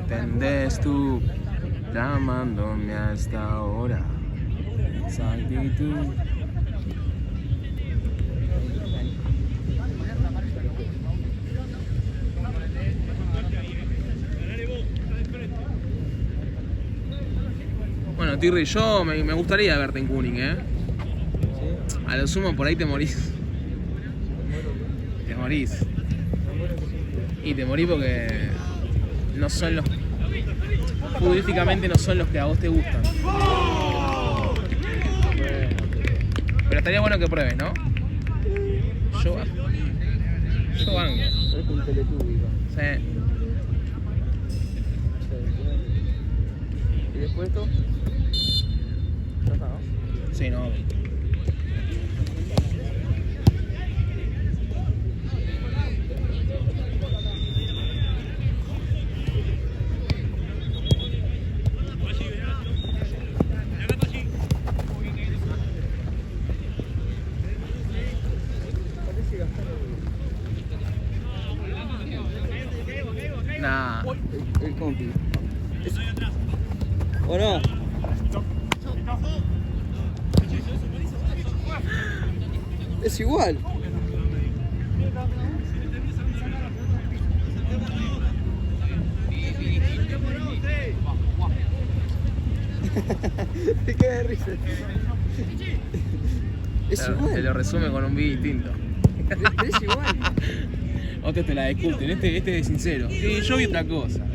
entendés tú, llamándome hasta ahora. Esa actitud. Bueno, Tirri, yo me gustaría verte en Kuning, ¿eh? ¿Sí? A lo sumo por ahí te morís. Te morís. Y te morís porque no son los... futbolísticamente no son los que a vos te gustan. Pero estaría bueno que pruebes, ¿no? Yo banco. Es un teletúbico. Sí. ¿Y después esto? Ya está, ¿no? Sí, no. Nah. El compi. ¿O no? Es igual. Me cae de risa. Es Claro, igual. te lo resume con un beat distinto. Pero es igual. Otros te la discuten, este es sincero. Sí, yo vi otra cosa.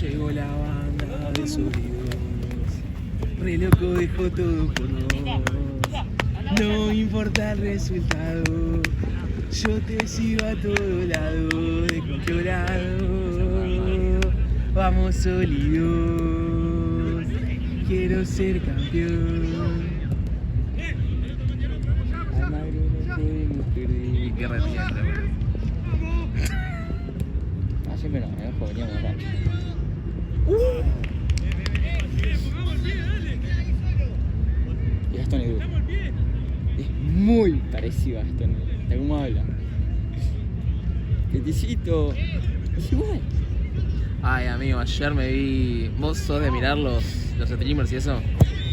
Llegó la banda de sonidos, re loco dejó todo por vos. No importa el resultado, yo te sigo a todo lado, descontrolado. Vamos sólidos, quiero ser campeón. A madre no podemos perder. Y qué retienda, boludo. Ah, siempre no, ojo, veníamos acá. Y Gastón Edu. Es muy parecido a Gastón Edu. De cómo habla. Peticito. Es igual. Ay, amigo, ayer me vi... ¿Vos sos de mirar los streamers y eso?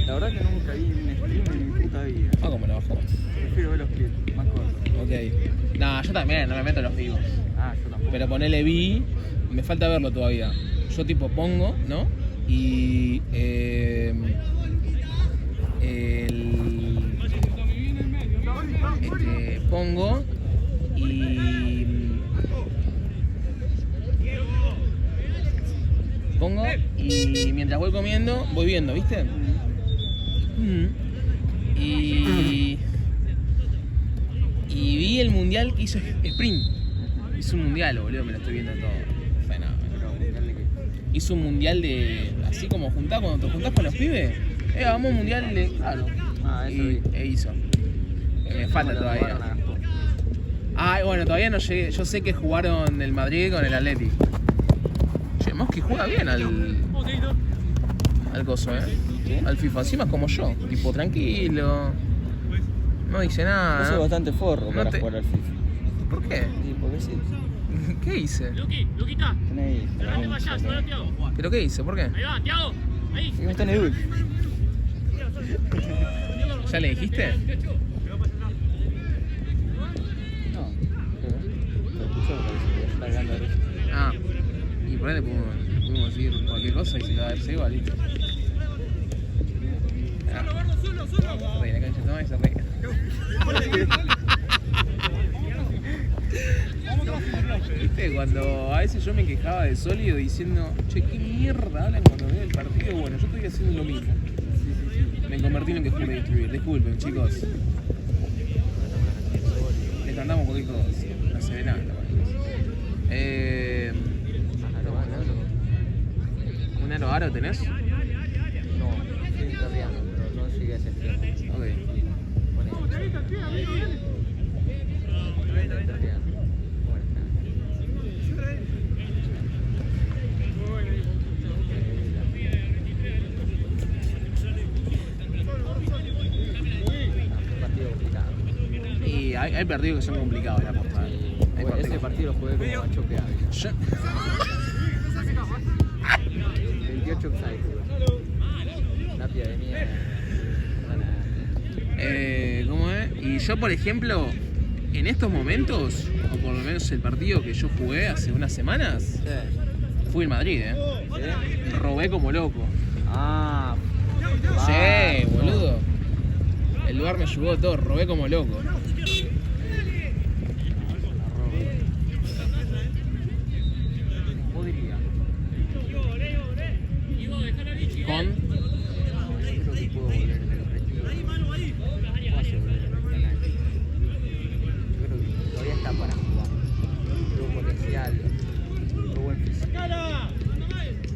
La verdad que nunca vi un stream en mi puta vida. Ah, como lo bajamos. Prefiero ver los clips más cortos. Ok. Nah, yo también, no me meto en los vivos. Ah, yo tampoco. Pero ponele vi, me falta verlo todavía. Yo tipo pongo, ¿no? Y... pongo y... pongo y mientras voy comiendo, voy viendo, ¿viste? Y vi el mundial que hizo Sprint. Hizo un mundial, boludo, me lo estoy viendo todo. Fenómeno. Hizo un mundial de... así como juntás, cuando te juntás con los pibes. Vamos a un mundial de... claro. Ah, eso vi. Hizo. Me falta todavía. Ah, bueno, todavía no llegué. Yo sé que jugaron el Madrid con el Atleti. Che, Mosqui juega bien al coso, ¿Sí? al FIFA. Encima es como yo, tipo tranquilo. No dice nada. Eso es bastante forro No para te- jugar al FIFA. ¿Por qué? Sí, porque sí. ¿Qué hice? Luquita, Tenéis. no te vayas, no, Tiago. ¿Pero qué hice? ¿Por qué? Ahí va, Tiago. Ahí. Y Gastón Edu. ¿Ya le dijiste? No. Lo escuchó, parece que ya está cagando de risa. Ah, y por ahí le podemos decir cualquier cosa y se va a ver igual, listo. Ah, reina, la cancha toma y se reina. ¿Viste? Cuando a veces yo me quejaba de Sólido diciendo, che, qué mierda hablan cuando veo el partido. Bueno, yo estoy haciendo lo mismo. Me convertí en que jure destruir. Disculpen, chicos. Les cantamos cualquier cosa. No se ve nada. ¿Un aro aro tenés? No, estoy perreando, pero no llegué a ese extremo. Ok. hay partidos que son complicados la posta. Hay Bueno, ese partidos. partido lo jugué como a choque Ávila. Yo- 28 offside jugué. Tapia de mierda. ¿Cómo es? Y yo, por ejemplo, en estos momentos, o por lo menos el partido que yo jugué hace unas semanas, Sí. fui el Madrid, ¿Sí? Robé como loco. Ah. Sí, boludo. El lugar me ayudó todo, robé como loco. Podría. Con. Yo creo que puedo volver en el retiro. ¿Cómo hace volver en el canal? Yo creo que todavía está para jugar. Tuvo potencial. Tuvo buen físico.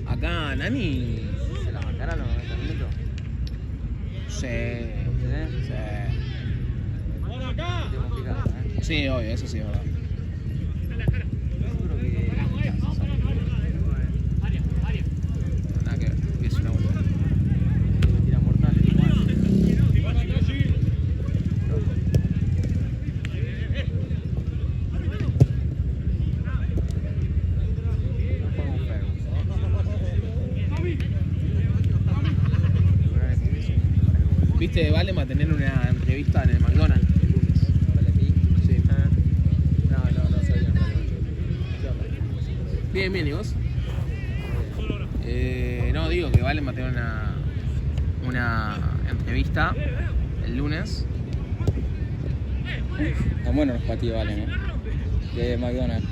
Acá, Nani. ¿Se la marcará a los 90 minutos? Sí. ¿Sí? Sí. Qué complicado, ¿eh? Sí, obvio, eso sí es verdad. Yo creo que chance sale. Nada que ver, es una buena. Tira mortal igual. ¿Viste? Vale va a tener una entrevista en el McDonald's el lunes. Sí. No sabía. Bien, bien, ¿y vos? No, digo que Valen va a tener una entrevista el lunes. Están buenos los patios, Valen, ¿eh? De McDonald's.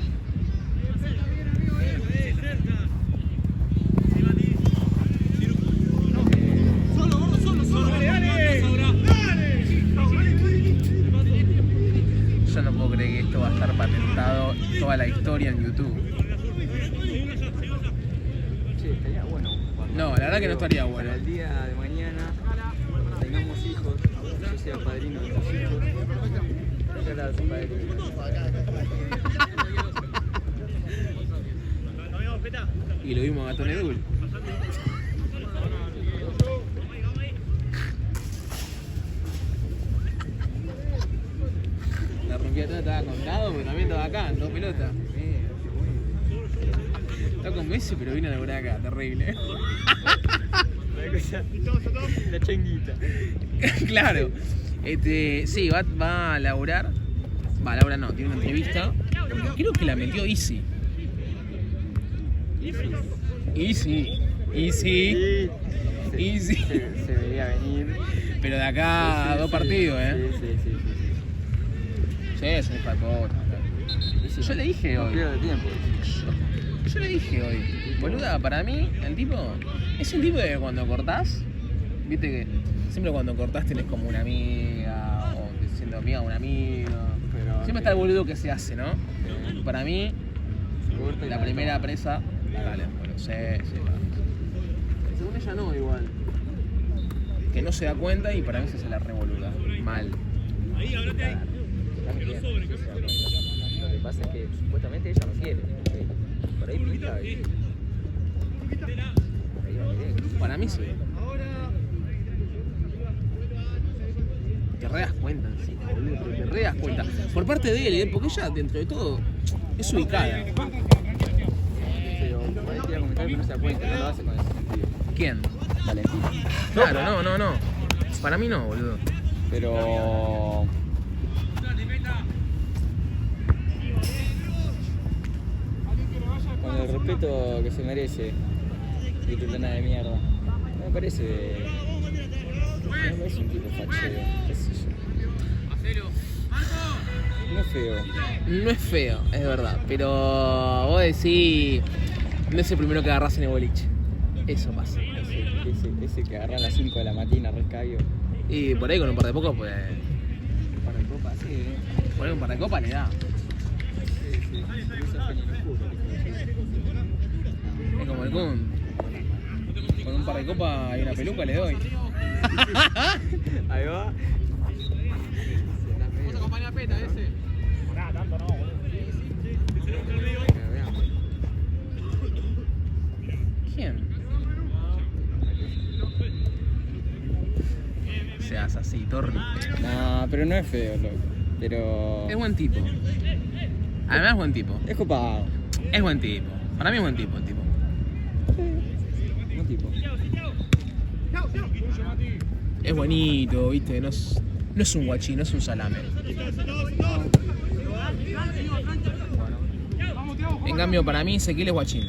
Yo no puedo creer que esto va a estar patentado toda la historia en YouTube. Che, estaría bueno. cuando- No, la verdad que no estaría bueno. Para el día de mañana, tengamos hijos, yo sea padrino de tus hijos. Yo era su padrino. Y lo vimos a Gatón Edul. La rompía toda, estaba contado, pero también estaba acá, en dos pelotas. Está con Messi, pero vino a laburar acá, terrible. La chenguita. Claro. Sí, va a laburar. Va a laburar, no, tiene una entrevista. Porque creo que la metió Easy. Easy. Sí. Easy. Se veía venir. Pero de acá a dos partidos, Sí. Sí, es un hijo de puta. Yo le dije No hoy. pierde tiempo. Yo le dije hoy. Boluda, para mí, el tipo. Es un tipo de que cuando cortás. Viste que siempre cuando cortás tenés como una amiga. O siendo amiga de un amigo. Pero Siempre está el boludo que se hace, ¿no? Para mí, corta y la la primera toma. presa. Dale, bueno, sí. Según ella no, igual. Que no se da cuenta y para mí se hace la revoluda. Mal. Está mintiendo, sí se da cuenta. Lo que pasa es que supuestamente ella no quiere. Por ahí pinta y. Por ahí va directo. Para mí sí. Te re das cuenta encima, boludo, pero te re das cuenta. Por parte de él, porque ella, dentro de todo, es ubicada. Pero por ahí tira comentarios que no se da cuenta, no lo hace con ese sentido. ¿Quién? Valentín. Claro, no. Para mí no, boludo. Pero. Con el respeto que se merece, Vitulana de mierda. No me parece. No me parece un tipo fachero, qué sé yo. No es feo. No es feo, es verdad. Pero vos decís, no es el primero que agarrás en el boliche. Eso pasa. Ese que agarra a las 5 de la mañana, rescabio. Y por ahí con un par de pocos, pues. Para el copa, sí. Por ahí un par de copas le da. Sí. Usa Fenilocuro. Es como el Kun. Con un par de copas y una peluca le doy. Ahí va. Vamos a acompañar a Peta ese. ¿Quién? Seas así, Torri. No, pero no es feo, loco. Pero... Es buen tipo. Además es buen tipo. Es copado. Es buen tipo. Para mí es buen tipo el tipo. Buen tipo. Es bonito, viste, no es un guachín, no es un salame. En cambio, para mí, Ezequiel es guachín.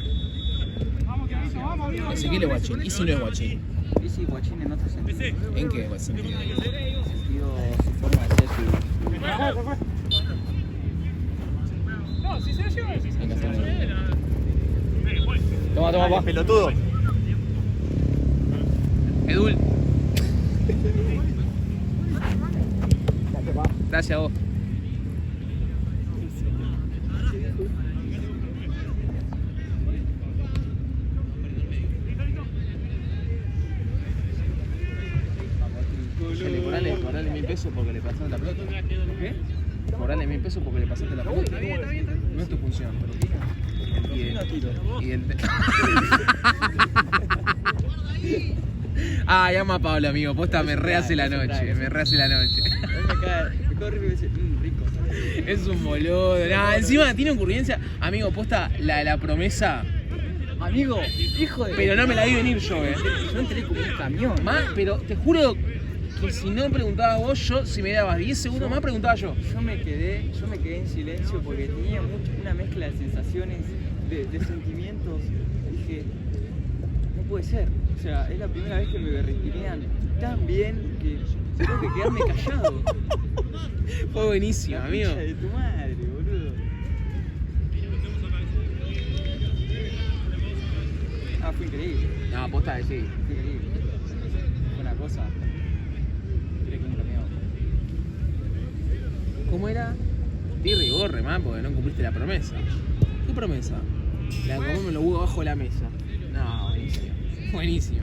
Ezequiel es guachín. ¿Y si no es guachín? Y sí, guachín en otro sentido. ¿En qué sentido? En sentido, su forma de ser, Toma, papá. Pelotudo. Edul. Gracias a vos. Cobrale 1.000 pesos porque le pasaste la pelota. ¿Qué? Cobrale 1.000 pesos porque le pasaste la pelota. No es tu función, pero... Y el... Ah, llama a Pablo, amigo. Posta, me rehace la noche. Me rehace la noche. Me cae horrible y dice, rico. Es un boludo. Nah, encima tiene ocurrencia. Amigo, posta, la promesa. Amigo, hijo de... Pero no me la vi venir yo, Yo entré como un camión. Más, pero te juro que si no preguntabas vos, yo, si me dabas 10 segundos más, preguntaba yo. Yo me quedé en silencio porque tenía una mezcla de sensaciones, de sentimientos. Dije, no puede ser. O sea, es la primera vez que me berretinean tan bien que tengo que quedarme callado. Fue buenísimo, La amigo. concha de tu madre, boludo. Fue increíble. No, posta que sí. Fue increíble. Fue una cosa. Creo que nunca me hago. ¿Cómo era? Di rigor, remán, porque no cumpliste la promesa. ¿Qué promesa? La de comerme los huevos abajo de la mesa. No, buenísimo. Buenísimo.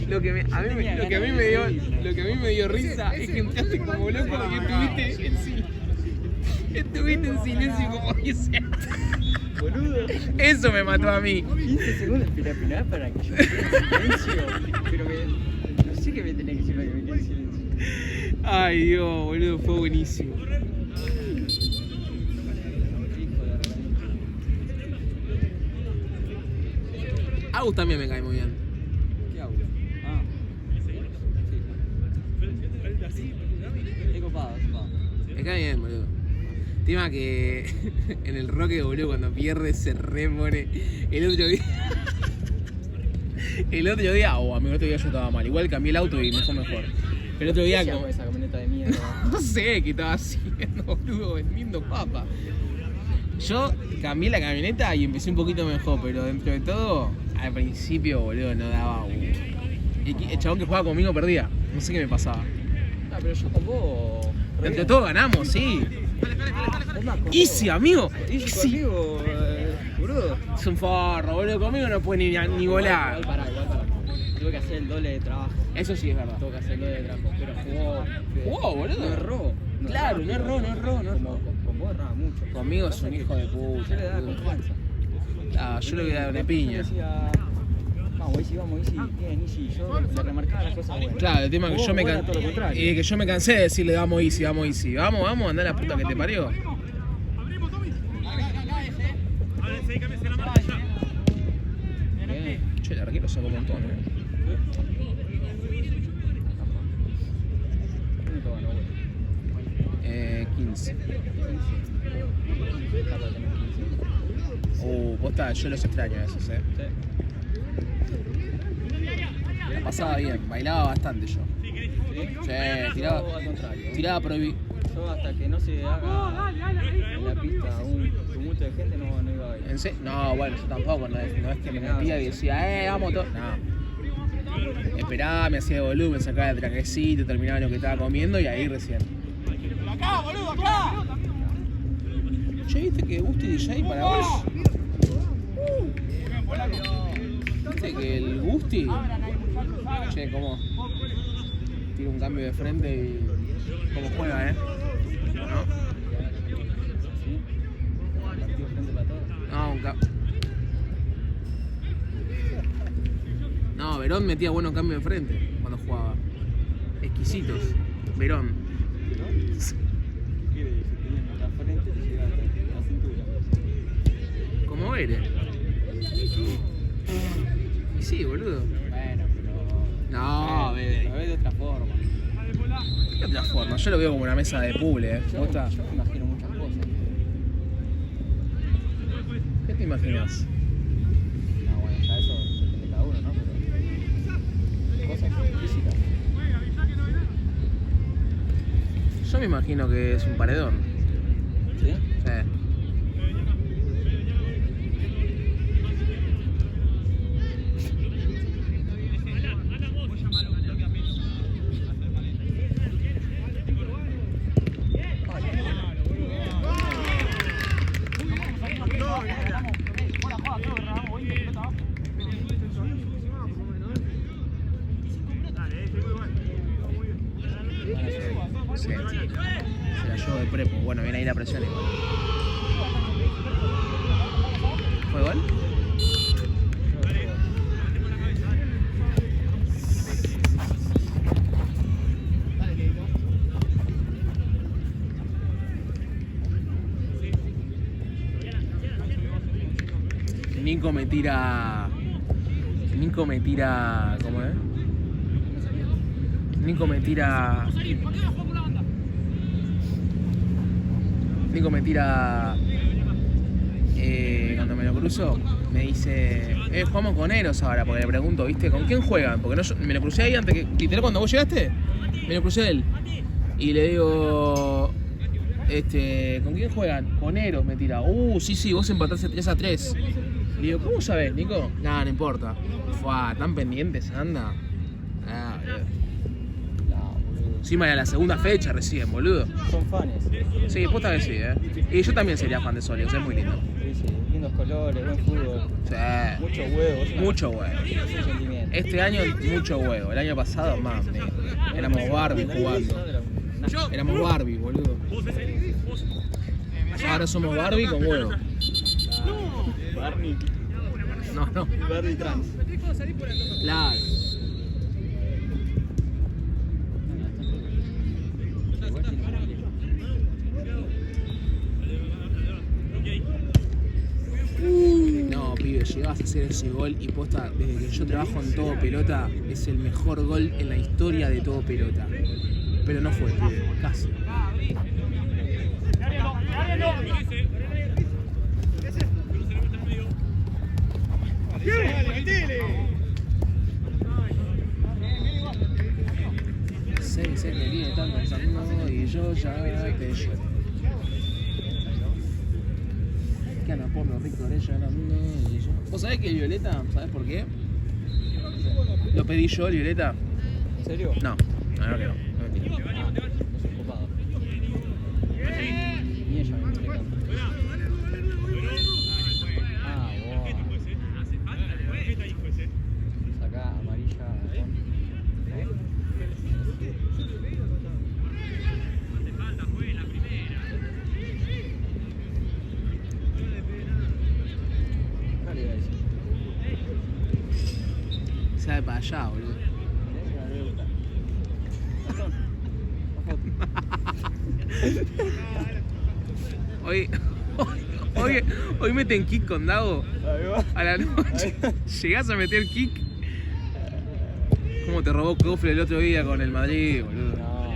Lo que a mí me dio risa es que entraste como loco y estuviste en silencio como 10 años. Boludo. Eso me mató a mí. 15 segundos espera para que yo me quede en silencio. Pero no sé qué me tenía que decir para que me quede en silencio. Ay, Dios, boludo, fue buenísimo. Hijo de verdad. Agus también me cae muy bien. ¿Qué hago? Sí. Es copado. Me cae bien, boludo. Tema que en el Roque, boludo, cuando pierde se repone. El otro día, amigo, el otro día yo estaba mal. Igual cambié el auto y me fue mejor. Pero el otro día, ¿Qué hacía con esa camioneta de mierda? no sé qué estaba haciendo, boludo, vendiendo papa. Yo cambié la camioneta y empecé un poquito mejor, pero dentro de todo, al principio, boludo, no daba un... El chabón que jugaba conmigo perdía. No sé qué me pasaba. Pero yo con vos... Entre todos ganamos, sí. Easy, amigo. Easy conmigo, boludo. Es un forro, boludo. Conmigo no puede ni volar. Igual para. Tuve que hacer el doble de trabajo. Eso sí es verdad. Tuve que hacer el doble de trabajo. Pero Jugó, boludo. No erró. Claro, no erró. Con vos erraba mucho. Conmigo es un hijo de puta. Yo le daba confianza. Ah, yo le voy a dar una piña. Decía, vamos easy, bien, easy. Yo le remarcaba las cosas buenas. Claro, el tema es que yo me Todo lo contrario. que yo me cansé de decirle vamos easy. Vamos, andá a la puta que te parió. Che, el arquero sacó un montón, ¿Cuánto ganó, güey? 15. Posta, yo los extraño a esos, Sí. La pasaba bien, bailaba bastante yo. ¿Sí? Sí, Yo al contrario. tiraba prohibido. Yo hasta que no se haga en la pista un tumulto de gente no iba a bailar. No, bueno, yo tampoco, no es que me metía y decía, vamos todos. No. Esperaba, me hacía de volumen, sacaba el trajecito, terminaba lo que estaba comiendo y ahí recién. ¡Acá, boludo, acá! Che, ¿viste que Gusti DJ para vos? ¿Viste que el Gusti? Che, cómo tira un cambio de frente y cómo juega, ¿No? ¿Sí? Partido frente para todos. No, Verón metía buenos cambios de frente cuando jugaba. exquisitos. Verón. ¿No? Quiere decir, teniendo la frente y llega hasta la cintura. Como Bere. Y sí, boludo. Bueno, pero... No, bebé. Lo ves de otra forma. ¿Qué otra forma? Yo lo veo como una mesa de puzzle, ¿Te gusta? Yo me imagino muchas cosas. ¿Qué te imaginas? No, bueno, ya eso depende de cada uno, ¿no? Pero... cosas físicas. Yo me imagino que es un paredón. ¿Sí? Sí. Sí. Se la llevo de prepo. Bueno, viene ahí la presión igual. ¿Fue gol? Nico me tira. ¿Cómo es? Nico me tira. Cuando me lo cruzo, me dice, jugamos con Eros ahora, porque le pregunto, ¿viste? ¿Con quién juegan? Porque no, me lo crucé ahí antes que, literal, cuando vos llegaste, me lo crucé a él. Y le digo, ¿con quién juegan? Con Eros, me tira. Sí, vos empataste 3-3. Le digo, ¿cómo sabés, Nico? Nada, no importa. Fua, tan pendientes, anda. Encima era la segunda fecha recién, boludo. Son fans. Sí, posta que sí, Y yo también sería fan de Solios, es muy lindo. Sí, lindos colores, buen fútbol. Sí. Mucho huevo. Mucho huevo. Mucho sentimiento. Este año mucho huevo. El año pasado, más. Éramos Barbie jugando. Éramos Barbie, boludo. Ahora somos Barbie con huevo. Barney. No. Barney trans. Claro. No, pibe, llegabas a hacer ese gol y posta, desde que yo trabajo en Todo Pelota, es el mejor gol en la historia de Todo Pelota. Pero no fue, pibe, casi. Sé que viene están pensando y yo ya te lloré. Que anda por los ricos llorando y yo. ¿Vos sabés que el Violeta? ¿Sabés por qué? ¿Lo pedí yo, el Violeta? ¿En serio? No, no que no. No mentira. No soy ocupado. Ni ella me quiere tanto. Sacá amarilla. Sabe para allá, boludo. Hoy meten kick con Dago. A la noche. ¿Llegás a meter kick? ¿Cómo te robó Cofre el otro día con el Madrid, boludo? No.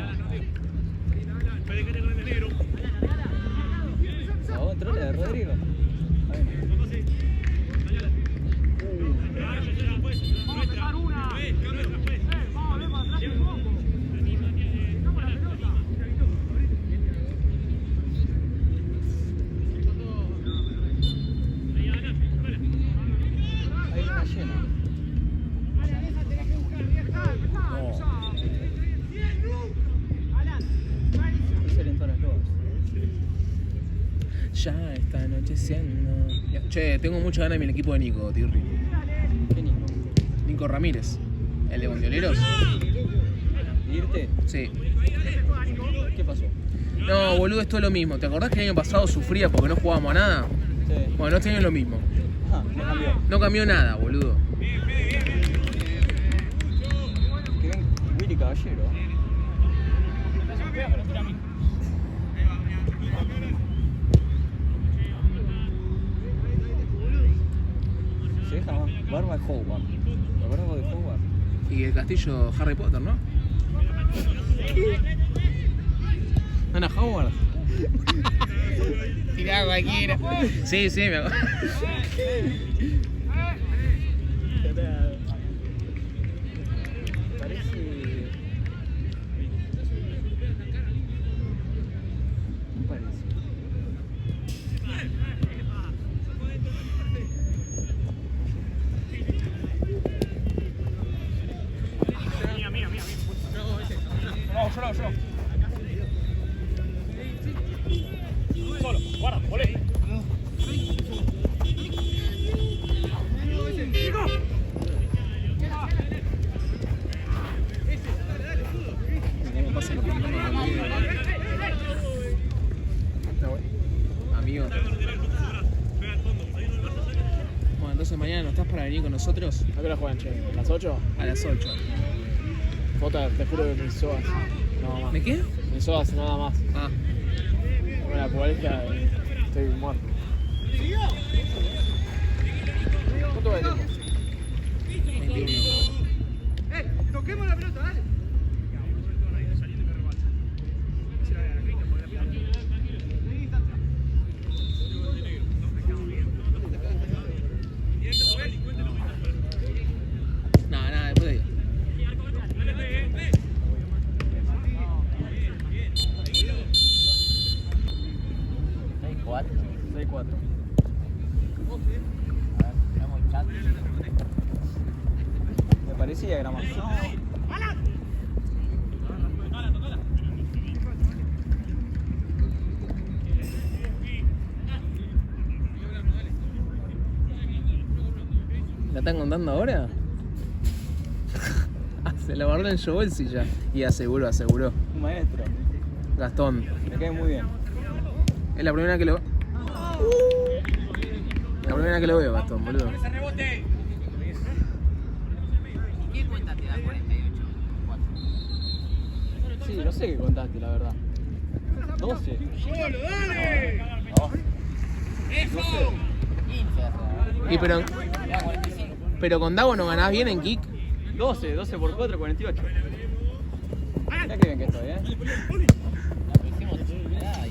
¿Vos entró la de Rodrigo? Ya está anocheciendo. Che, tengo mucha ganas de mi equipo de Nico, Tirri. ¿Qué Nico? Nico Ramírez, el de Bondioleros. ¿Irte? Sí. ¿Qué pasó? No, boludo, es todo lo mismo. ¿Te acordás que el año pasado sufría porque no jugábamos a nada? Sí. Bueno, este año es lo mismo. No cambió. No cambió nada, boludo. Que ven Willy Caballero. pega, pero tira a mí. Se deja más barba de Howard. La barba de Howard. Y el castillo Harry Potter, ¿no? Ana Howard. Tirá cualquiera. Sí, sí, me acuerdo. Parece. No parece. No, yo no. Solo, guarda, volé. ¿Cómo pasa lo que no me olvido? Está bueno. Amigo. Bueno, entonces mañana no estás para venir con nosotros ¿A qué hora juegan, che? ¿A las 8? a las 8. Jota, te juro que mis soas. Nada más. ¿Me qué? Mis soas, nada más. Ah, Tengo la puerta y estoy muerto. ¿Cuánto va el tiempo? 21. Toquemos la pelota, dale. Nada, después de ahí. ¿6-4? 6-4. Veamos el chat. Me parecía que era más. ¿La están contando ahora? Se la guardó en su bolsillo y aseguró. Un maestro. Gastón. Me cae muy bien. Es la primera que lo... La primera que lo veo, Gastón, boludo. Ese rebote. ¿Qué cuenta te da 48? Sí, no sé qué contaste, la verdad. 12. Solo, dale. No. Eso. 15 hace. Y pero, Da 45. pero con Dago no ganás bien en kick. 12 por 4, 48. Mirá qué bien que estoy,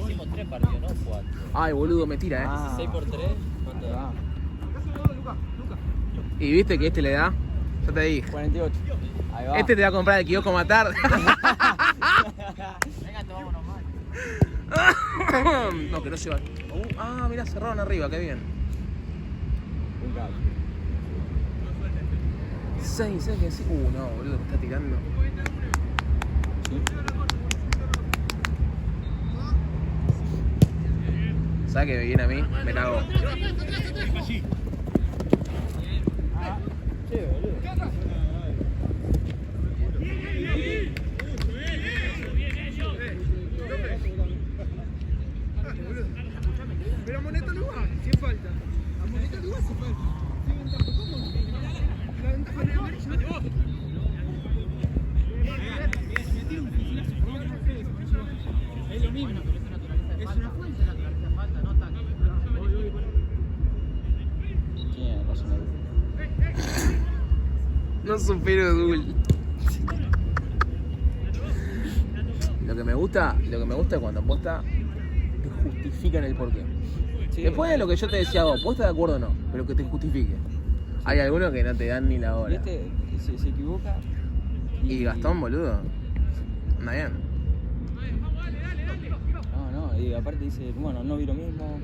Hicimos 3 partidos, no 4. Ay, boludo, me tira, 6 por 3. ¿Cuánto da? Y viste que este le da. Ya te dije. 48. Ahí va. Este te va a comprar el kiosco matar. Venga, tomámonos más. No, que no se va. Mirá, cerraron arriba, qué bien. Un cable. 6, ¿sabes qué decir? No, boludo, me está tirando. ¿Sabes que me viene a mí? Me cago. Che, boludo. Pero amoneta lugar, si es falta. Amoneta lugar si falta. ¿Cómo? La ventaja de amarillo. Es lo mismo. Es una falta. Tiene razón. No supero Dul. Lo que me gusta es cuando posta te justifican el porqué. Sí, Después de lo que yo te decía a vos, ¿vos estás de acuerdo o no? Pero que te justifique. Hay algunos que no te dan ni la hora. Y este se equivoca. Y Gastón, boludo. Anda bien. No, y aparte dice, bueno, no vi lo mismo.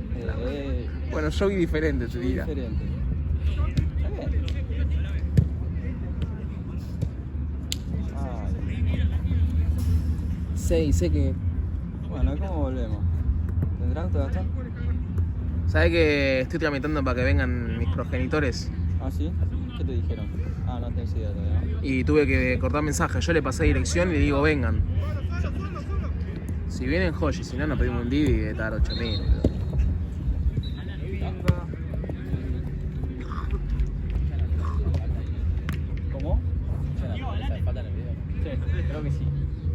Bueno, yo vi diferente, te Muy diga. diferente. Está bien. Sé que. Bueno, ¿cómo volvemos? ¿Tendrá auto, Gastón? ¿Sabés que estoy tramitando para que vengan mis progenitores? Ah, ¿sí? ¿Qué te dijeron? Ah, no tenés idea todavía, ¿no? Y tuve que cortar mensajes. Yo le pasé dirección y le digo, vengan. Si vienen, joya. Si no, nos pedimos un Didi de estar 8000. ¿Cómo? ¿Falta en el video? Sí, creo que sí.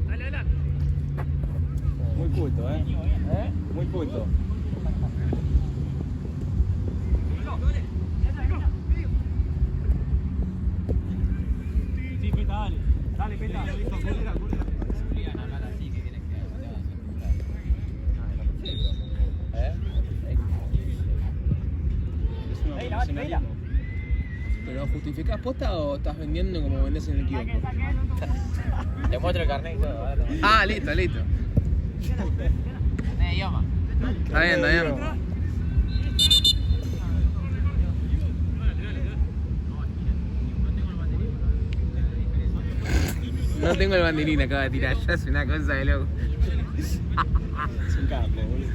Dale. Muy culto, Muy culto. Sí, Peta, dale. Dale, Peta. Es un profesionalismo. ¿Pero justificás posta o estás vendiendo como vendés en el kiosco? Te muestro el carnet y todo, a ver. Ah, listo, listo. Idioma. Está bien, está bien. No tengo el banderín, acaba de tirar, ya es una cosa de loco. Es un campo, boludo.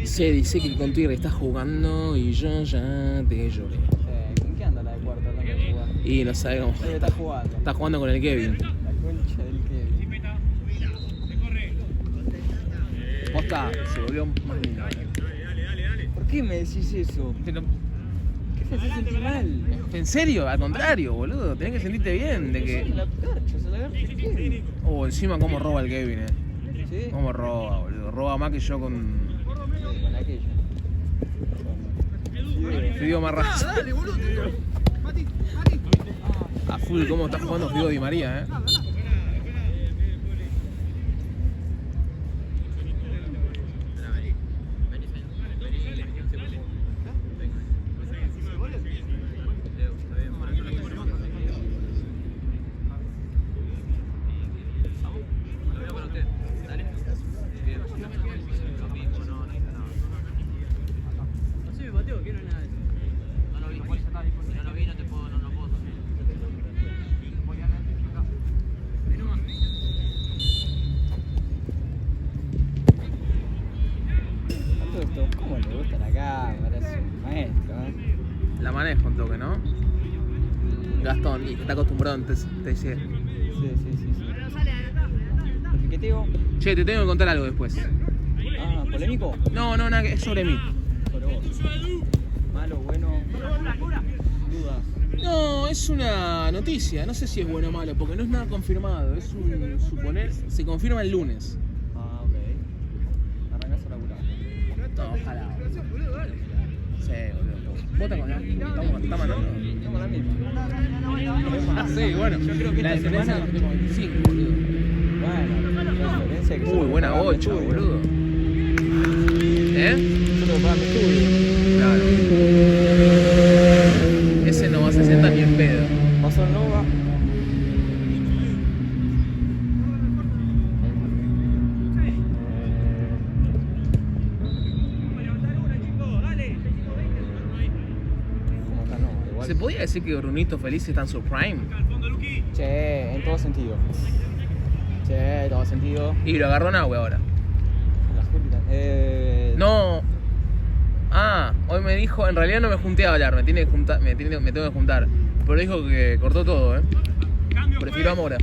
Se dice que con Tigre está jugando y yo ya te lloré. ¿Con qué anda la de cuarto hablando de jugar? Y no sabe cómo. Debe estar jugando. Está jugando con el Kevin. La concha del Kevin. Posta, se volvió más lindo. ¿Por qué me decís eso? Pero, ¿Qué te hace sentir mal? ¿en serio? Al contrario, boludo. Tenés que sentirte bien de Se que. la garcha, se la garcha el Kevin. Oh, encima cómo roba el Kevin, ¿Sí? Cómo roba, boludo. Roba más que yo con Con aquella. Fidio Marraz. Dale, boludo. Mati, Mati. A full, cómo está jugando Fidio Di María, Todo esto, ¿cómo le gusta la cámara? Es un maestro, La manejo un toque, ¿no? Gastón, y está acostumbrado en TC. Sí. ¿El piqueteo? Che, te tengo que contar algo después. Ah, ¿polémico? No, nada, que es sobre mí. Sobre vos. Malo, bueno. Dudas. No, es una noticia, no sé si es bueno o malo, porque no es nada confirmado, es un suponer, se confirma el lunes. Ah, ok. Arrancás a laburar. No, ojalá. Sí, boludo. ¿Vos te acordás? ¿Está mandando? Estamos la misma. Ah, sí, bueno. Yo creo que la esta diferencia semana- es que tengo 25, boludo. Bueno, la diferencia es que Uy, buena pagar mi bocha, estudio. boludo. Yo tengo que pagar mi estudio. Claro. Ese no va a 60 ni en pedo. Pasó el Nova. ¿Cómo está Nova? Igual. ¿Se podía decir que Brunito Feliz está en su prime? Che, en todo sentido. Che, en todo sentido. Y lo agarró Nahue ahora. La Júpiter. No. Ah, hoy me dijo, en realidad no me junté a hablar, me tengo que juntar. Pero dijo que cortó todo, Prefiero a Mora.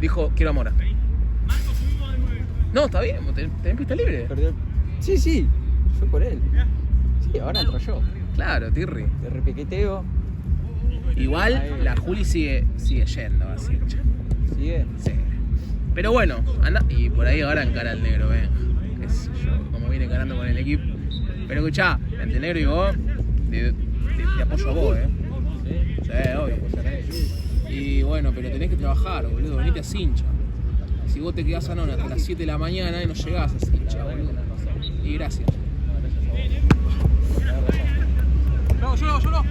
Dijo, quiero a Mora. No, está bien, tenés pista libre. Perdió. Sí, fue por él. Sí, ahora entro yo. Claro, Tirri. De repiqueteo. Igual la Juli sigue yendo así. Sigue. Sí. Pero bueno, anda. Y por ahí ahora encara el negro, qué sé yo, como viene encarando con el equipo. Pero escuchá, entre el negro y vos, te apoyo a vos, Sí, obvio. Y bueno, pero tenés que trabajar, boludo, venite a Cincha. Si vos te quedás a Nona hasta las 7 de la mañana y no llegás a Cincha, boludo. Y gracias. No, yo no.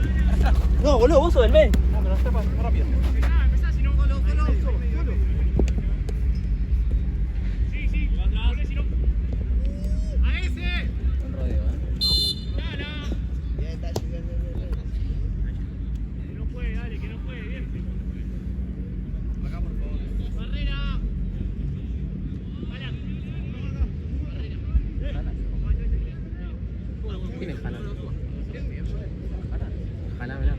No, boludo, vos sos del mes. No, pero está más rápido. Sí, atrás, si no. ¡A ese! Un rodeo, Que no puede, dale, que no puede, bien. Acá, por favor. Barrera. ¿Quién es Jala? Jala, mirá.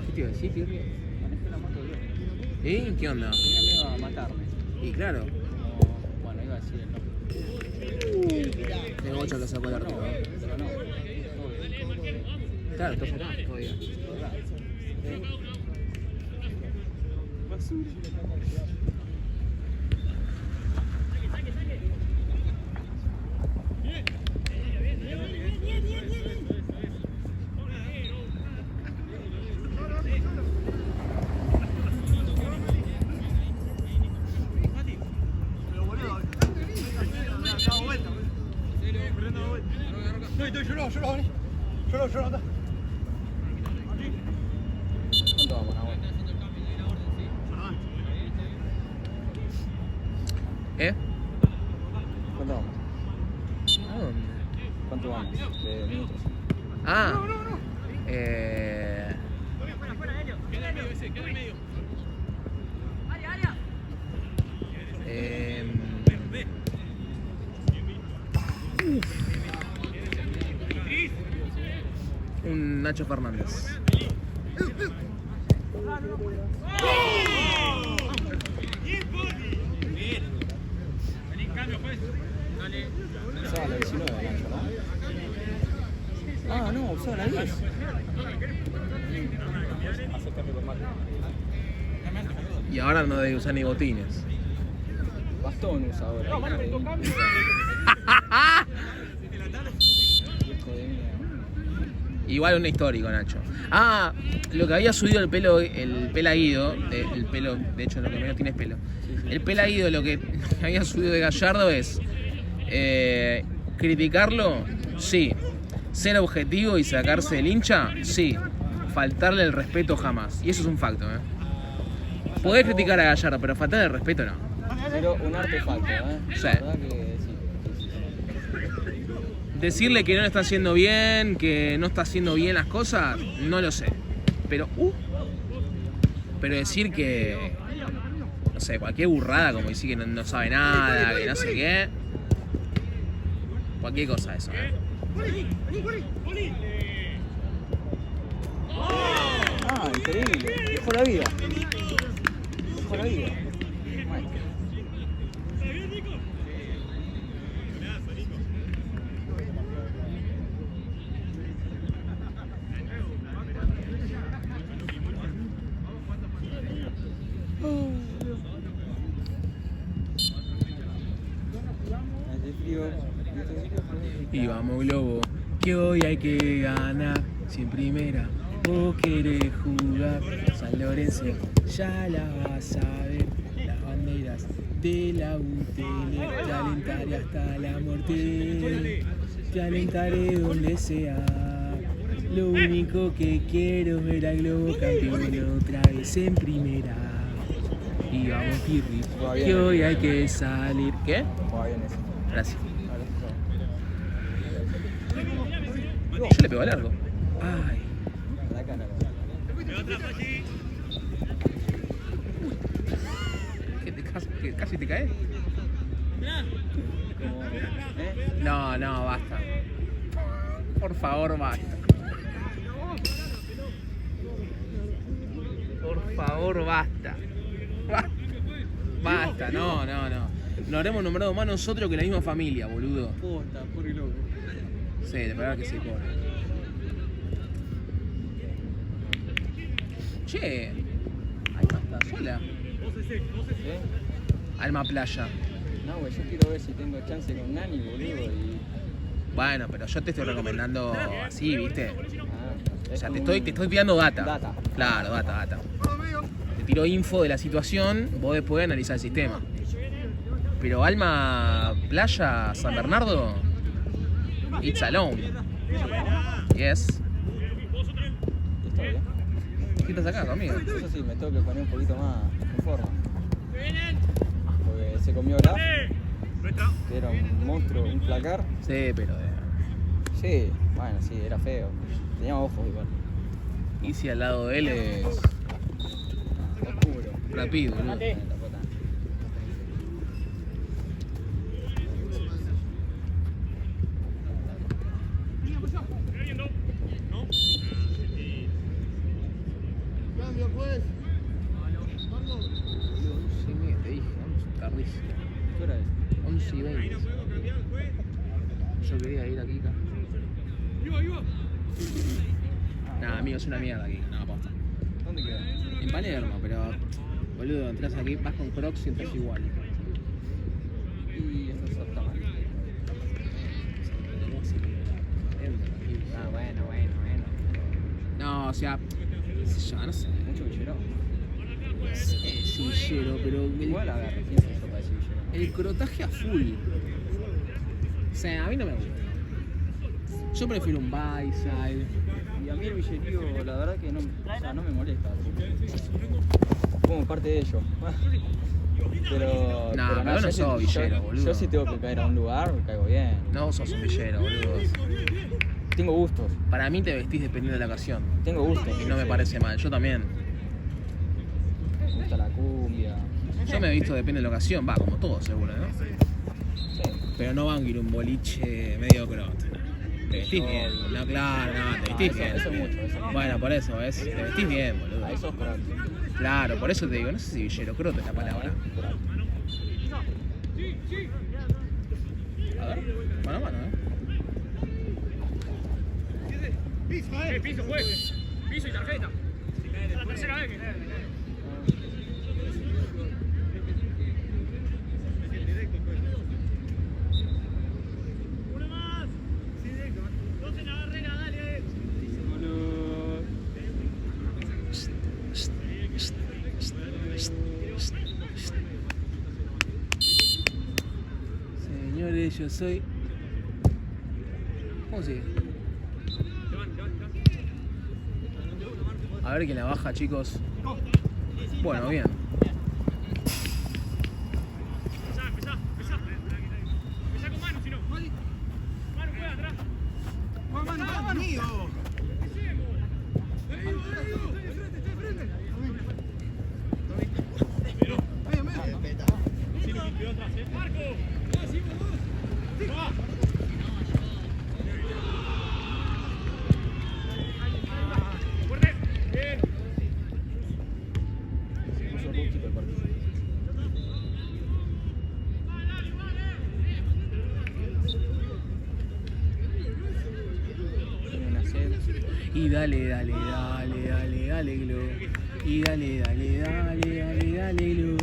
¿Qué te iba a decir, Tirri? Manejé la moto yo. ¿Y qué onda? Tenía miedo a matarme. Y claro, Como, bueno, iba a decir el nombre. de bocha que sacó el arriba. Claro, estás acá todavía. Basura. ¿Cuánto vamos, Nahuel? ¿Eh? ¿Cuánto vamos? ¿A dónde? ¿Cuánto vamos? De minutos. Ah. Un Nacho Fernández. Usaba la 19, Nacho, ¿no? Ah, no, usaba la 10. Hace cambio con Marco. Y ahora no debe usar ni botines. Bastón usa ahora. Hijo de mierda. Igual un histórico, Nacho. Ah, lo que había subido el pelaguido, el pelo, de hecho lo que menos tiene es pelo. El pelaguido, lo que había subido de Gallardo es criticarlo, sí. Ser objetivo y sacarse del hincha, sí. Faltarle el respeto jamás. Y eso es un facto, ¿eh? Podés criticar a Gallardo, pero faltarle el respeto no. Pero un artefacto, ¿eh? Sí. La verdad que sí. Decirle que no lo está haciendo bien, que no está haciendo bien las cosas, no lo sé. Pero decir que, no sé, cualquier burrada, como decir que no sabe nada, que no sé qué. Cualquier cosa eso, ¿eh? Ah, increíble. Dejó la vida. Dejó la vida. Maestro. Hace frío. Y vamos, Globo, que hoy hay que ganar. Si en primera vos querés jugar, San Lorenzo ya la vas a ver. Las banderas de la UTN, te alentaré hasta la muerte. Te alentaré donde sea. Lo único que quiero es ver al Globo campeón otra vez en primera. Y vamos, Pirri, que hoy hay que salir. ¿Qué? Va bien eso. Gracias. Ahora Yo le pego al largo. Ay. la cara. ¿Que casi te caes? Como, ¿eh? No, basta. Por favor, basta. Por favor, basta. Basta, no. Nos habremos nombrado más nosotros que la misma familia, boludo. Posta, pobre loco. Sí, de verdad que sí, pobre. Che, Alma está sola. ¿Eh? Alma Playa. No, güey, yo quiero ver si tengo chance con Nani, boludo. Y... Bueno, pero yo te estoy recomendando así, ¿viste? Ah, O sea, es te como estoy tirando data. Data. Claro, data. Te tiro info de la situación, vos después analizar el sistema. Pero Alma Playa San Bernardo, it's alone. Yes. ¿Está bien? ¿Qué estás acá conmigo? Eso sí, me tengo que poner un poquito más en forma. Porque se comió Graf, que era un monstruo, un placar. Sí, pero Sí, bueno, sí, era feo. Tenía ojos igual. Easy al lado de él es Oscuro. rápido, boludo. La puta. Cambio, pues. Sí, te dije, 11, tardísimo. ¿Qué hora es? 11:20. Yo quería ir aquí. amigo, es una mierda aquí. No, posta. ¿Dónde queda? En Palermo, pero boludo, entras aquí, vas con Crocs y entras igual. Y eso está mal. Ah, bueno. No, o sea, qué sé yo, no sé. Mucho villero. Es villero, pero Igual a ver, ¿quién se hizo para ese villero? el crotaje a full. O sea, a mí no me gusta. Yo prefiero un Byside. Y a mí el villerío, la verdad que no, o sea, no me molesta. Como parte de ello. Pero. Nah, pero no yo sos sí- villero, boludo. Yo sí tengo que caer a un lugar, caigo bien. No sos un villero, boludo. Tengo gustos, Para mí te vestís dependiendo de la ocasión. tengo gustos. Y no me parece mal, yo también. Me gusta la cumbia. Yo me he visto depende de la ocasión, va, como todo seguro, ¿no? Sí. Pero no van a ir a un boliche medio crote. Te vestís bien. No, claro, no, te vestís bien. Eso es mucho, eso. Bueno, por eso, ¿ves? Te vestís bien, boludo. A esos crotes. Claro, por eso te digo, no sé si villero, crote es la palabra. A ver, mano a mano, Piso, juez. Piso y tarjeta. Es la tercera vez que. Uno más. Dos en la barrera, dale. Señores, yo soy. ¿Cómo sigue? A ver quién la baja, chicos. Bueno, bien. Empezá con mano, si no. Mano juega atrás. Marco. Fuerte. Bien. Puso rústico el partido. Tiene una sed. Y dale, Glo. Y dale, Glo.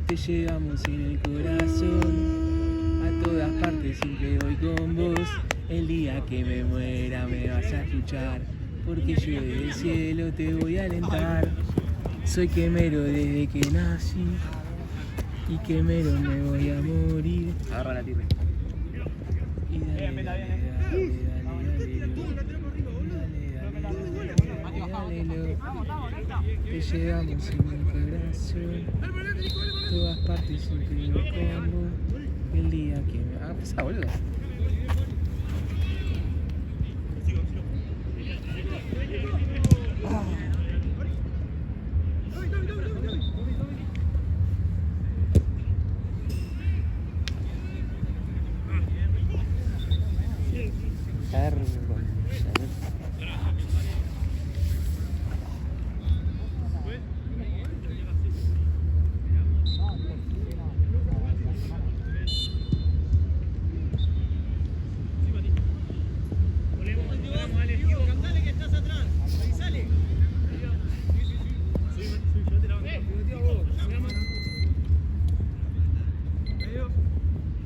Te llevamos en el corazón. A todas partes siempre voy con vos. El día que me muera me vas a escuchar. Porque yo del cielo te voy a alentar. Soy quemero desde que nací. Y quemero me voy a morir. Agarra la tierra. Y dale, te llevamos en el corazón. Todas partes siempre voy con vos. El día que me... Ah, pasa, boludo.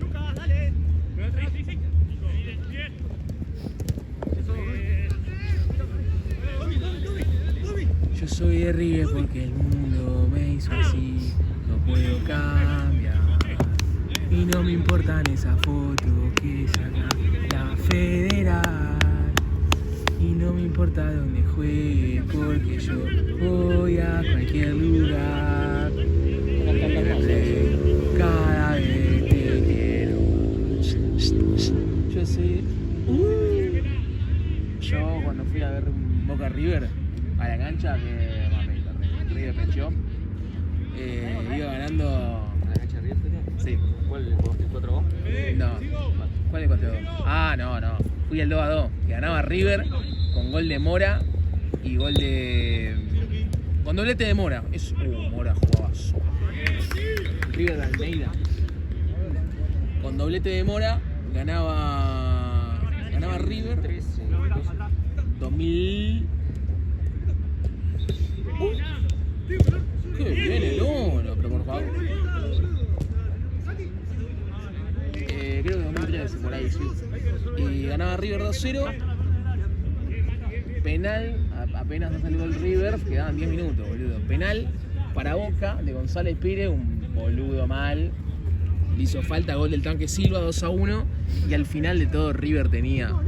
Lucas, dale. Sí, sí. Bien. Yo soy de River porque el mundo me hizo así. No puedo cambiar. Y no me importan esas fotos que saca la federal. Y no me importa dónde juegue porque yo voy a cualquier lugar. Cada vez te quiero. Yo soy... Yo cuando fui a ver Boca River a la cancha que River pechó, iba ganando. ¿A la cancha de River? Sí. ¿Cuál? ¿El 4-2? No. ¿Cuál es el 4-2? Ah, no. Fui al 2-2. Que ganaba River con gol de Mora y gol de. Con doblete de Mora. Mora jugaba solo. River de Almeida. Con doblete de Mora ganaba River 13, 2000. Qué bien el uno, pero por favor. Creo que 2013, por ahí, sí. Y ganaba River 2-0. Penal, apenas no salió el River, quedaban 10 minutos, boludo. Penal para Boca de González Pires, un boludo mal. Le hizo falta, gol del Tanque Silva, 2-1. Y al final de todo River tenía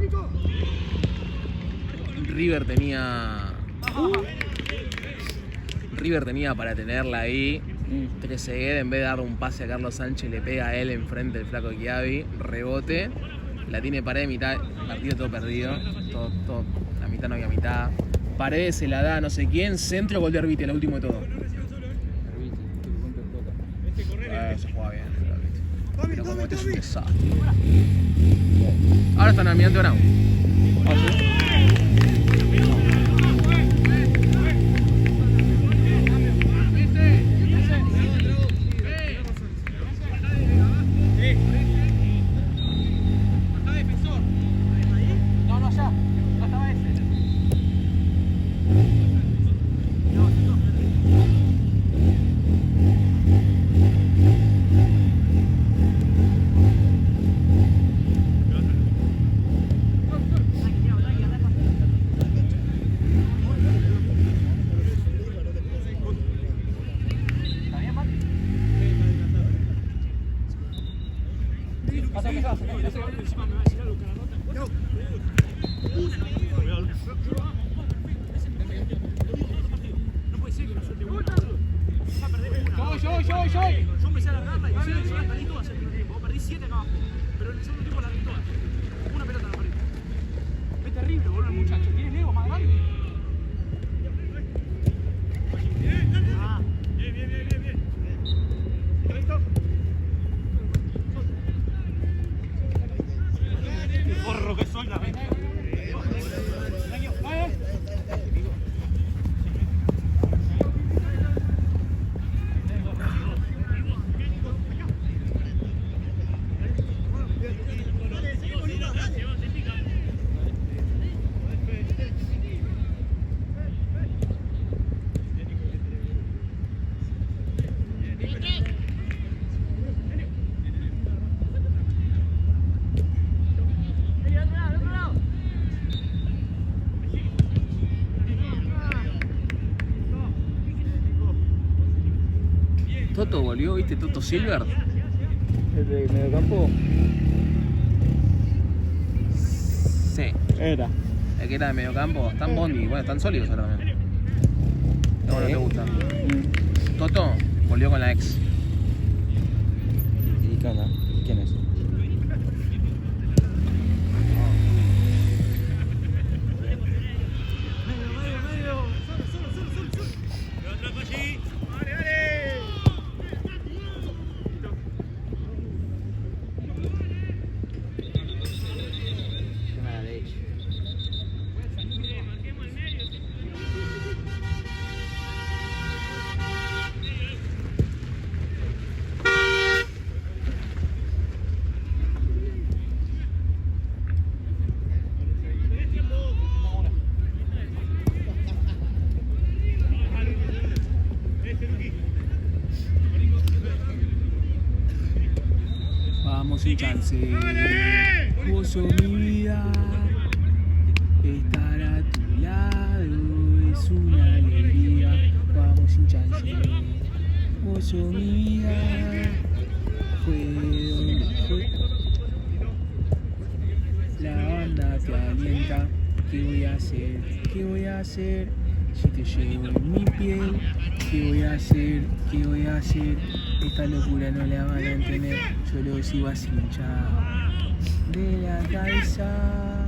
para tenerla ahí. Trezeguet, en vez de dar un pase a Carlos Sánchez, le pega a él enfrente del flaco Chiavi, rebote, la tiene Paredes, mitad, partido todo perdido, todo, la mitad no había mitad. Paredes se la da a no sé quién, centro, gol de Arbiti, lo último de todo. Se juega bien, pero como este es un desastre. Ahora están Almirante Brown. Yo empecé a alargarla y llegué hasta ahí todo hacia el primer tiempo. Perdí 7 acá abajo. Pero en el segundo tiempo la vi todas. Una pelota la perdí. Es terrible, boludo, el muchacho. Tiene el ego más grande. Ah. Bien. ¿Listo? Qué porro que soy, la ven. Toto volvió, ¿viste? Toto Silver. ¿El de mediocampo? Sí. Era. El que era de mediocampo. Están Bondi, bueno, están sólidos ahora también. No, no te gusta. Toto volvió con la ex. ¿Y qué onda? ¿Quién es? Vamos sin chance, vos sos mi vida, estar a tu lado es una alegría. Vamos sin chance, vos sos mi vida, fue donde fue. La banda te alienta, ¿qué voy a hacer? ¿Qué voy a hacer? Si te llevo en mi piel, ¿qué voy a hacer? ¿Qué voy a hacer? Esta locura no la van a entender, yo lo sigo así hinchado de la cabeza.